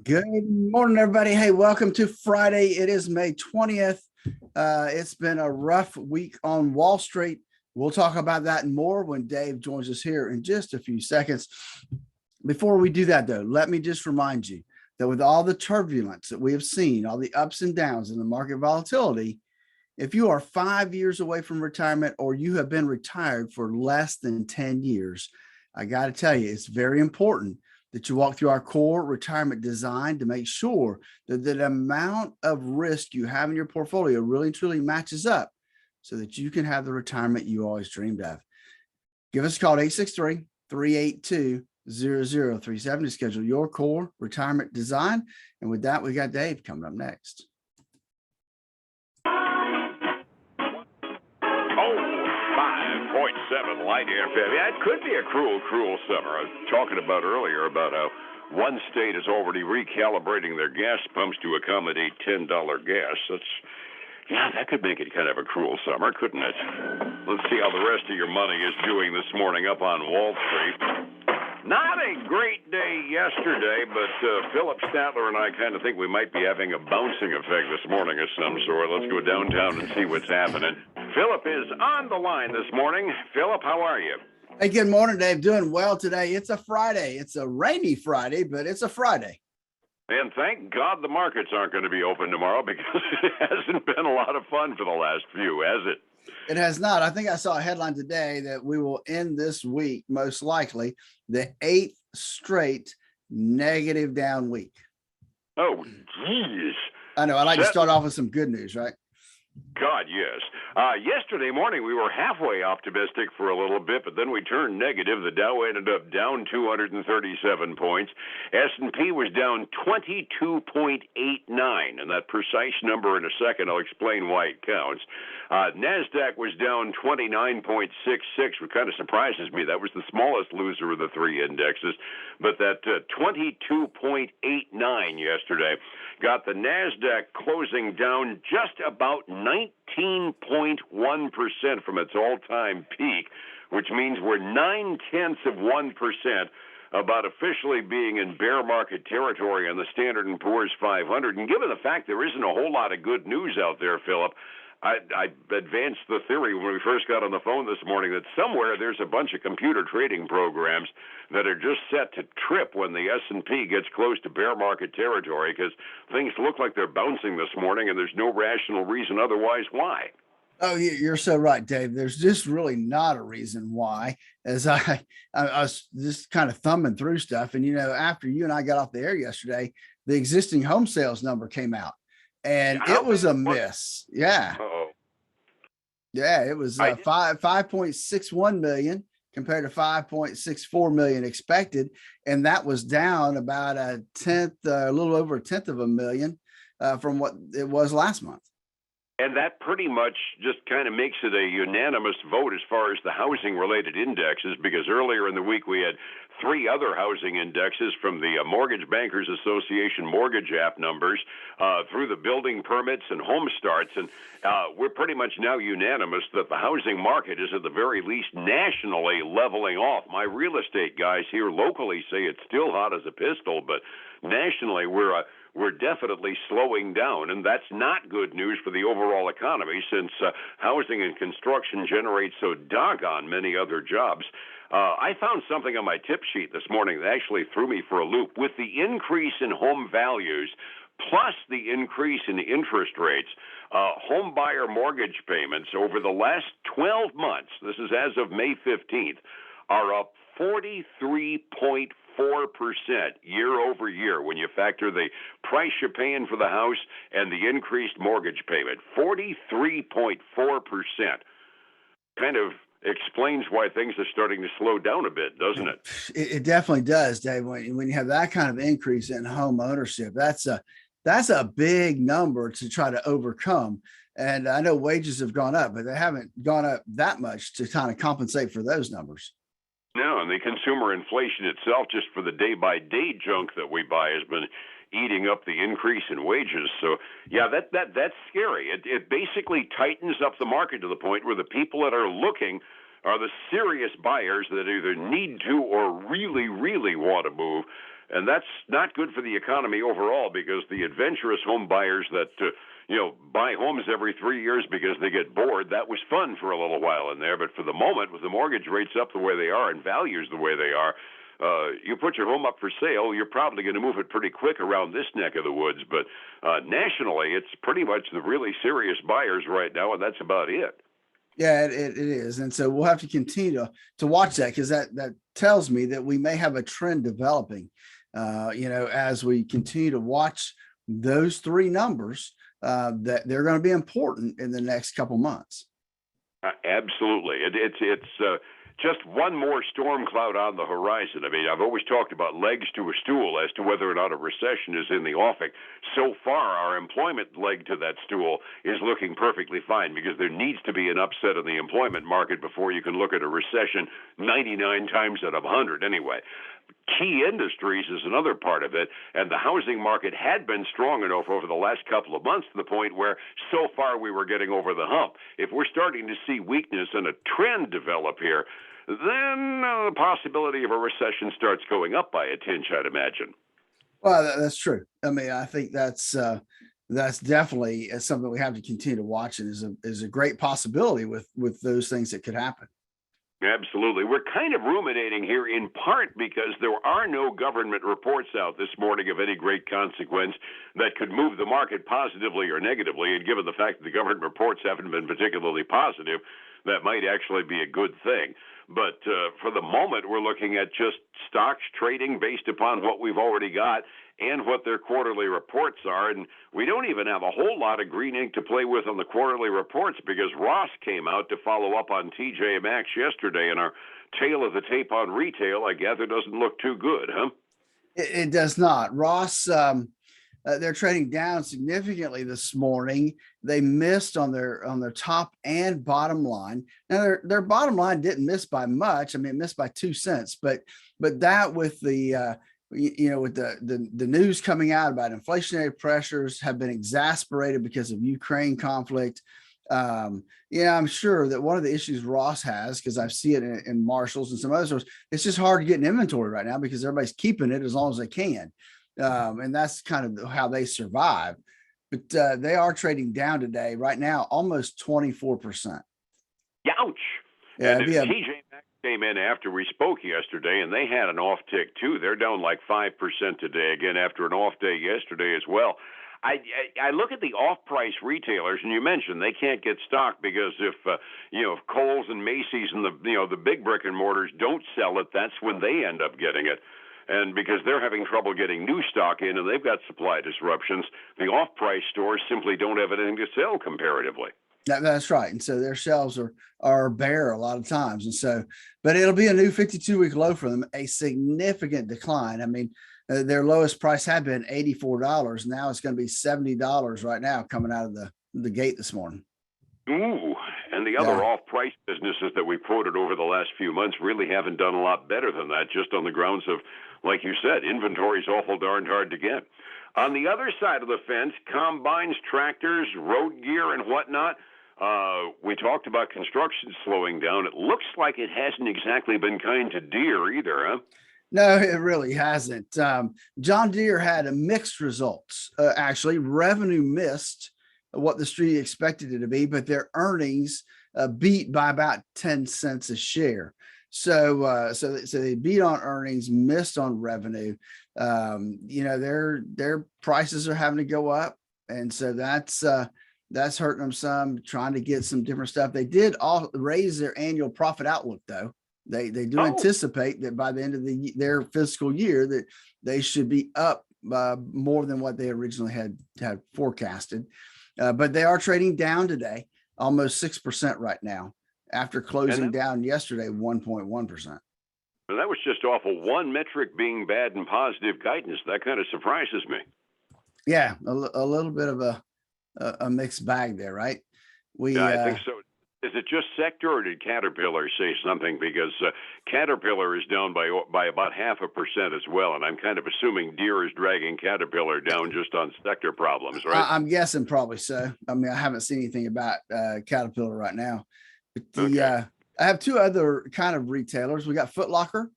Good morning, everybody. Hey, welcome to Friday. It is May 20th. It's been a rough week on Wall Street. We'll talk about that and more when Dave joins us here in just a few seconds. Before we do that, though, let me just remind you that with all the turbulence that we have seen, all the ups and downs in the market volatility, if you are 5 years away from retirement or you have been retired for less than 10 years, I got to tell you, it's very important that you walk through our core retirement design to make sure that the amount of risk you have in your portfolio really truly matches up so that you can have the retirement you always dreamed of. Give us a call at 863-382-0037 to schedule your core retirement design. And with that, we got Dave coming up next. 5.7 light FM. Yeah, it could be a cruel summer. I was talking about earlier about how one state is already recalibrating their gas pumps to accommodate $10 gas. That could make it kind of a cruel summer, couldn't it? Let's see how the rest of your money is doing this morning up on Wall Street. Not a great day yesterday, but Phillip, Statler, and I kind of think we might be having a bouncing effect this morning of some sort. Let's go downtown and see what's happening. Phillip is on the line this morning. Phillip, how are you? Hey, good morning, Dave. Doing well today. It's a Friday. It's a rainy Friday, but it's a Friday. And thank God the markets aren't going to be open tomorrow because it hasn't been a lot of fun for the last few, has it? It has not. I think I saw a headline today that we will end this week, most likely, the 8th straight negative down week. Oh, geez. I know. I like to start off with some good news, right? God, yes. Yesterday morning, we were halfway optimistic for a little bit, but then we turned negative. The Dow ended up down 237 points. S&P was down 22.89, and that precise number in a second, I'll explain why it counts. NASDAQ was down 29.66, which kind of surprises me. That was the smallest loser of the three indexes, but that 22.89 yesterday got the NASDAQ closing down just about 19.1% from its all-time peak, which means we're 0.9% about officially being in bear market territory on the Standard & Poor's 500. And given the fact there isn't a whole lot of good news out there, Phillip, I advanced the theory when we first got on the phone this morning that somewhere there's a bunch of computer trading programs that are just set to trip when the S&P gets close to bear market territory, because things look like they're bouncing this morning and there's no rational reason otherwise why. Oh, you're so right, Dave. There's just really not a reason why. As I was just kind of thumbing through stuff, and after you and I got off the air yesterday, the existing home sales number came out. And it was a miss. Yeah. Uh-oh. Yeah, it was 5.61 million compared to 5.64 million expected. And that was down about a little over a tenth of a million from what it was last month. And that pretty much just kind of makes it a unanimous vote as far as the housing-related indexes, because earlier in the week we had three other housing indexes from the Mortgage Bankers Association mortgage app numbers through the building permits and home starts. And we're pretty much now unanimous that the housing market is at the very least nationally leveling off. My real estate guys here locally say it's still hot as a pistol, but nationally we're definitely slowing down, and that's not good news for the overall economy, since housing and construction generate so doggone many other jobs. I found something on my tip sheet this morning that actually threw me for a loop. With the increase in home values plus the increase in interest rates, home buyer mortgage payments over the last 12 months, this is as of May 15th, are up 43.4% year over year when you factor the price you're paying for the house and the increased mortgage payment. 43.4%. Kind of explains why things are starting to slow down a bit, doesn't it? It definitely does, Dave. When you have that kind of increase in home ownership, that's a big number to try to overcome. And I know wages have gone up, but they haven't gone up that much to kind of compensate for those numbers. No, and the consumer inflation itself, just for the day-by-day junk that we buy, has been eating up the increase in wages. So, yeah, that's scary. It basically tightens up the market to the point where the people that are looking are the serious buyers that either need to or really, really want to move. And that's not good for the economy overall, because the adventurous home buyers that buy homes every 3 years because they get bored, that was fun for a little while in there. But for the moment, with the mortgage rates up the way they are and values the way they are, you put your home up for sale, you're probably going to move it pretty quick around this neck of the woods. But nationally, it's pretty much the really serious buyers right now, and that's about it. Yeah, it is. And so we'll have to continue to watch that, because that tells me that we may have a trend developing, as we continue to watch those three numbers, that they're going to be important in the next couple months. Absolutely. It's just one more storm cloud on the horizon. I mean, I've always talked about legs to a stool as to whether or not a recession is in the offing. So far, our employment leg to that stool is looking perfectly fine, because there needs to be an upset in the employment market before you can look at a recession 99 times out of 100 anyway. Key industries is another part of it, and the housing market had been strong enough over the last couple of months to the point where so far we were getting over the hump. If we're starting to see weakness and a trend develop here, then the possibility of a recession starts going up by a tinge, I'd imagine. Well, that's true. I mean, I think that's definitely something we have to continue to watch, and is a great possibility with those things that could happen. Absolutely. We're kind of ruminating here, in part because there are no government reports out this morning of any great consequence that could move the market positively or negatively. And given the fact that the government reports haven't been particularly positive, that might actually be a good thing. But for the moment, we're looking at just stocks trading based upon what we've already got and what their quarterly reports are. And we don't even have a whole lot of green ink to play with on the quarterly reports, because Ross came out to follow up on TJ Maxx yesterday, and our tail of the tape on retail, I gather, doesn't look too good, huh? It does not. Ross, they're trading down significantly this morning. They missed on their top and bottom line. Now their bottom line didn't miss by much. I mean, it missed by 2 cents, but that with the with the news coming out about inflationary pressures have been exacerbated because of Ukraine conflict. I'm sure that one of the issues Ross has, because I see it in Marshalls and some other stores, it's just hard to get an inventory right now because everybody's keeping it as long as they can. And that's kind of how they survive. But they are trading down today, right now, almost 24%. Ouch. Yeah, and TJ Maxx came in after we spoke yesterday, and they had an off tick too. They're down like 5% today, again after an off day yesterday as well. I look at the off-price retailers, and you mentioned they can't get stock because if Kohl's and Macy's and the big brick and mortars don't sell it, that's when they end up getting it. And because they're having trouble getting new stock in and they've got supply disruptions, the off-price stores simply don't have anything to sell comparatively. That's right. And so their shelves are bare a lot of times. And so, but it'll be a new 52-week low for them, a significant decline. I mean, their lowest price had been $84. Now it's going to be $70 right now, coming out of the gate this morning. Ooh, and the other off-price businesses that we quoted over the last few months really haven't done a lot better than that, just on the grounds of, like you said, inventory's awful darned hard to get. On the other side of the fence, combines, tractors, road gear, and whatnot, we talked about construction slowing down. It looks like it hasn't exactly been kind to Deere either, huh? No, it really hasn't. John Deere had a mixed results. Actually, revenue missed what the street expected it to be, but their earnings beat by about 10 cents a share. So they beat on earnings, missed on revenue. Their prices are having to go up, and so that's hurting them some. Trying to get some different stuff. They did all raise their annual profit outlook, though. They do anticipate that by the end of their fiscal year that they should be up more than what they originally had forecasted. But they are trading down today, almost 6% right now, after closing down yesterday 1.1%. Well, that was just awful. One metric being bad and positive guidance. That kind of surprises me. Yeah, a little bit of a mixed bag there, right? I think so. Is it just sector, or did Caterpillar say something? Because Caterpillar is down by about 0.5% as well, and I'm kind of assuming Deere is dragging Caterpillar down just on sector problems, right? I'm guessing probably so. I mean, I haven't seen anything about Caterpillar right now. But I have two other kind of retailers. We got Foot Locker.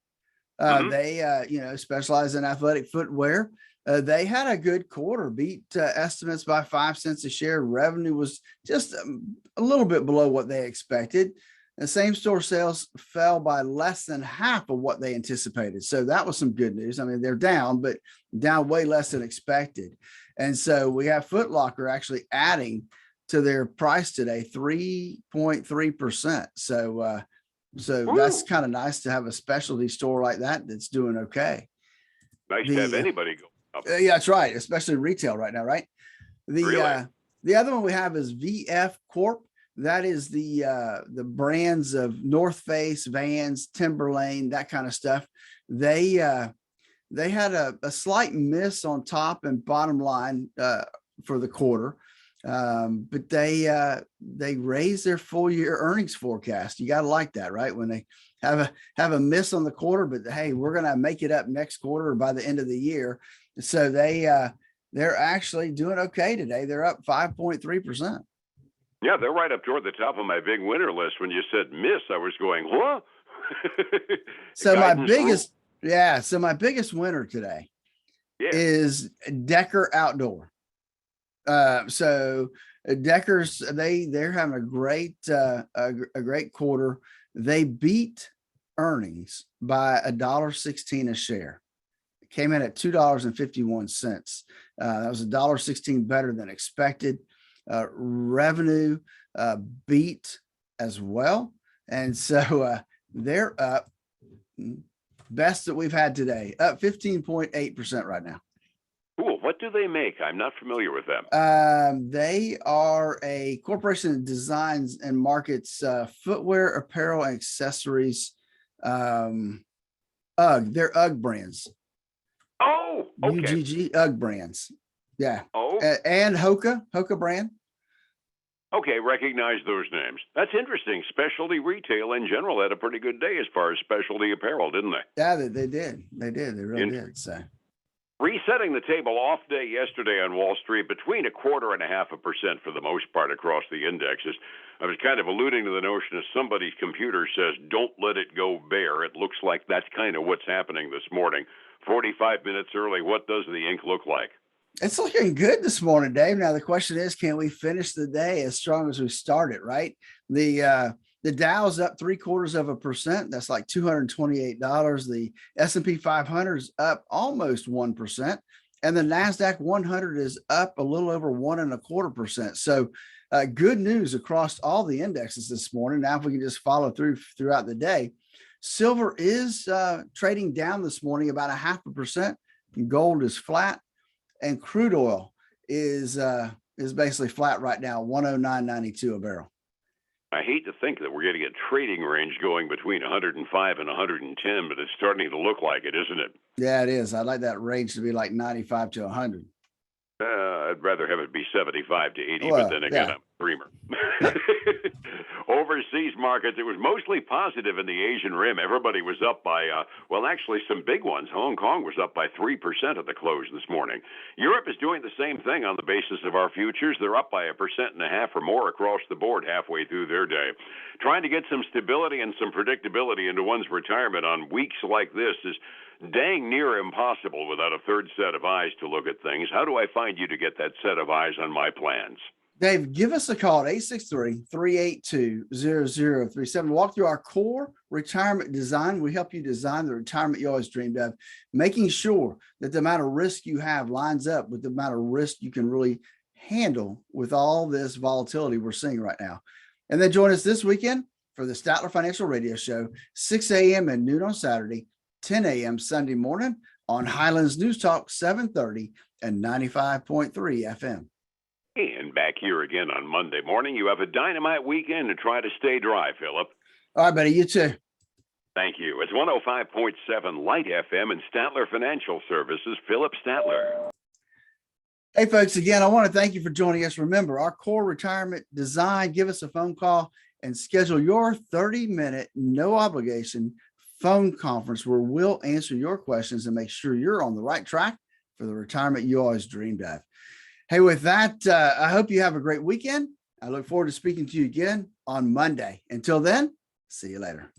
They, specialize in athletic footwear. They had a good quarter, beat estimates by 5 cents a share. Revenue was just a little bit below what they expected. The same store sales fell by less than half of what they anticipated. So that was some good news. I mean, they're down, but down way less than expected. And so we have Foot Locker actually adding to their price today, 3.3%. So that's kind of nice to have a specialty store like that that's doing okay. Nice to have anybody go up. Yeah, that's right. Especially retail right now, right? Really? The other one we have is VF Corp. That is the brands of North Face, Vans, Timberlane, that kind of stuff. They had a slight miss on top and bottom line for the quarter, but they raised their full year earnings forecast. You got to like that, right? When they have a miss on the quarter, but hey, we're gonna make it up next quarter or by the end of the year. So they're actually doing okay today. They're up 5.3%. Yeah, they're right up toward the top of my big winner list. When you said miss, I was going, what? So my biggest winner today is Decker Outdoor. So Decker's they're having a great quarter. They beat earnings by $1.16 a share. It came in at $2.51. That was $1.16 better than expected. Revenue beat as well. And so they're up, best that we've had today, up 15.8% right now. Cool. What do they make? I'm not familiar with them. They are a corporation that designs and markets footwear, apparel, and accessories. UGG. They're UGG brands. Oh, okay. UGG UGG brands. Yeah. Oh. And Hoka brand. Okay, recognize those names. That's interesting. Specialty retail in general had a pretty good day as far as specialty apparel, didn't they? Yeah, they did. They really did. So resetting the table, off day yesterday on Wall Street, between 0.25% for the most part across the indexes. I was kind of alluding to the notion of somebody's computer says, don't let it go bare. It looks like that's kind of what's happening this morning. 45 minutes early, what does the ink look like? It's looking good this morning, Dave. Now the question is, can we finish the day as strong as we started? Right, the Dow's up 0.75%. That's like $228. The S&P 500 is up almost 1%, and the Nasdaq 100 is up a little over 1.25%. So good news across all the indexes this morning. Now, if we can just follow throughout the day, silver is trading down this morning about 0.5%. Gold is flat. And crude oil is basically flat right now, 109.92 a barrel. I hate to think that we're getting a trading range going between 105 and 110, but it's starting to look like it, isn't it? Yeah, it is. I'd like that range to be like 95 to 100. I'd rather have it be 75 to 80, but then again, I'm a dreamer. Overseas markets, it was mostly positive in the Asian Rim. Everybody was up by, actually some big ones. Hong Kong was up by 3% at the close this morning. Europe is doing the same thing on the basis of our futures. They're up by 1.5% or more across the board halfway through their day. Trying to get some stability and some predictability into one's retirement on weeks like this is dang near impossible without a third set of eyes to look at things. How do I find you to get that set of eyes on my plans? Dave, give us a call at 863-382-0037. Walk through our core retirement design. We help you design the retirement you always dreamed of, making sure that the amount of risk you have lines up with the amount of risk you can really handle with all this volatility we're seeing right now. And then join us this weekend for the Statler Financial Radio Show, 6 a.m. and noon on Saturday, 10 a.m. Sunday morning on Highlands News Talk 730 and 95.3 FM. And back here again on Monday morning. You have a dynamite weekend to try to stay dry, Phillip. All right, buddy. You too. Thank you. It's 105.7 Light FM and Statler Financial Services, Phillip Statler. Hey, folks, again, I want to thank you for joining us. Remember, our core retirement design, give us a phone call and schedule your 30-minute, no obligation phone conference where we'll answer your questions and make sure you're on the right track for the retirement you always dreamed of. Hey, with that, I hope you have a great weekend. I look forward to speaking to you again on Monday. Until then, see you later.